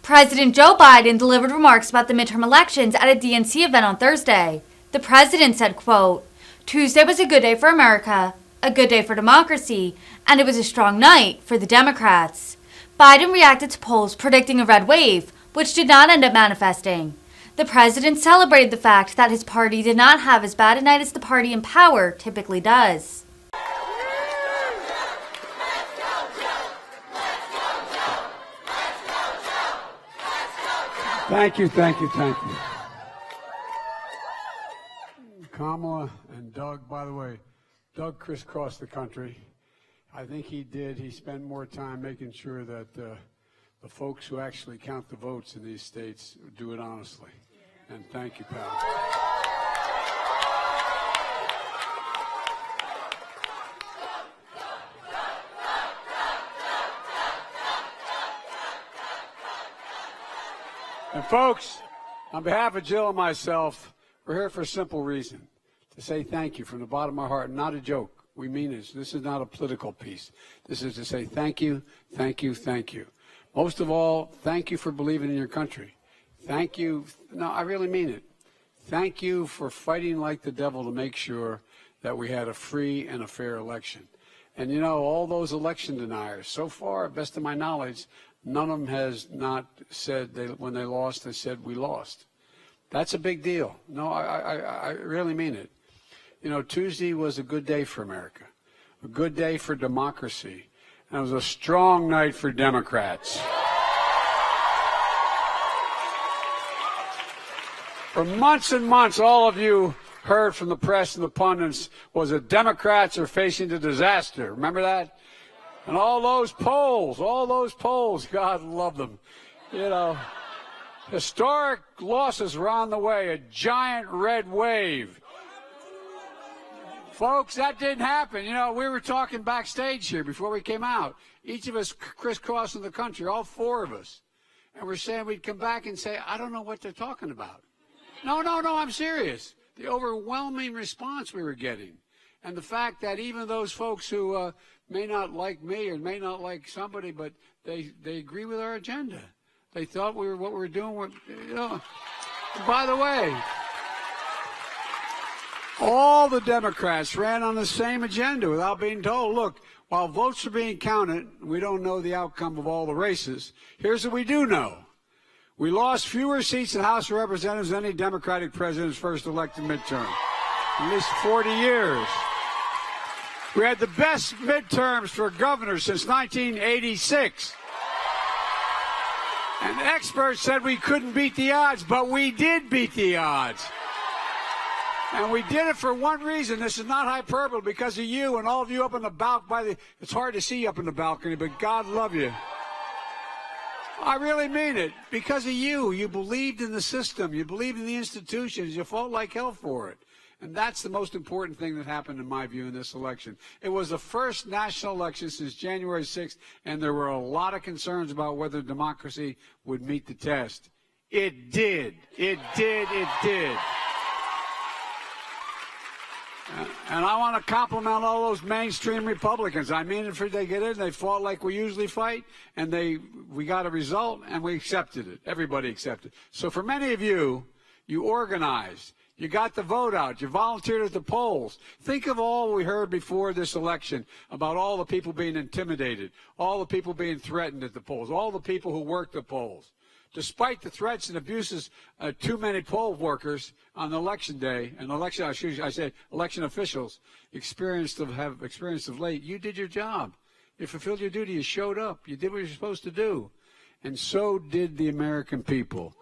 President Joe Biden delivered remarks about the midterm elections at a DNC event on Thursday. The president said, quote, "Tuesday was a good day for America, a good day for democracy, and it was a strong night for the Democrats." Biden reacted to polls predicting a red wave, which did not end up manifesting. The president celebrated the fact that his party did not have as bad a night as the party in power typically does. Thank you, thank you, thank you. Kamala and Doug, by the way, Doug crisscrossed the country. I think he did. He spent more time making sure that the folks who actually count the votes in these states do it honestly. And thank you, pal. And folks, on behalf of Jill and myself, we're here for a simple reason, to say thank you from the bottom of our heart. Not a joke. We mean this. This is not a political piece. This is to say thank you, thank you, thank you. Most of all, thank you for believing in your country. Thank you. No, I really mean it. Thank you for fighting like the devil to make sure that we had a free and a fair election. And you know, all those election deniers, so far, best of my knowledge, none of them has not said, when they lost, they said, we lost. That's a big deal. No, I really mean it. You know, Tuesday was a good day for America, a good day for democracy, and it was a strong night for Democrats. For months and months, all of you heard from the press and the pundits was that Democrats are facing a disaster. Remember that? And all those polls, God love them. You know, historic losses were on the way, a giant red wave. Folks, that didn't happen. You know, we were talking backstage here before we came out. Each of us crisscrossing the country, all four of us. And we're saying we'd come back and say, I don't know what they're talking about. No, I'm serious. The overwhelming response we were getting. And the fact that even those folks who may not like me or may not like somebody, but they agree with our agenda. They thought what we were doing, you know. By the way, all the Democrats ran on the same agenda without being told, look, while votes are being counted, we don't know the outcome of all the races. Here's what we do know. We lost fewer seats in the House of Representatives than any Democratic president's first elected midterm. At least 40 years. We had the best midterms for governors since 1986. And experts said we couldn't beat the odds, but we did beat the odds. And we did it for one reason. This is not hyperbole, because of you and all of you up on the balcony. It's hard to see up in the balcony, but God love you. I really mean it. Because of you. You believed in the system. You believed in the institutions. You fought like hell for it. And that's the most important thing that happened, in my view, in this election. It was the first national election since January 6th, and there were a lot of concerns about whether democracy would meet the test. It did. It did. It did. And I want to compliment all those mainstream Republicans. I mean, if they get in, they fought like we usually fight, and we got a result, and we accepted it. Everybody accepted it. So for many of you, you organized. You got the vote out. You volunteered at the polls. Think of all we heard before this election about all the people being intimidated, all the people being threatened at the polls, all the people who worked the polls. Despite the threats and abuses, too many poll workers on election day, and election officials have experienced of late, you did your job. You fulfilled your duty. You showed up. You did what you're supposed to do. And so did the American people.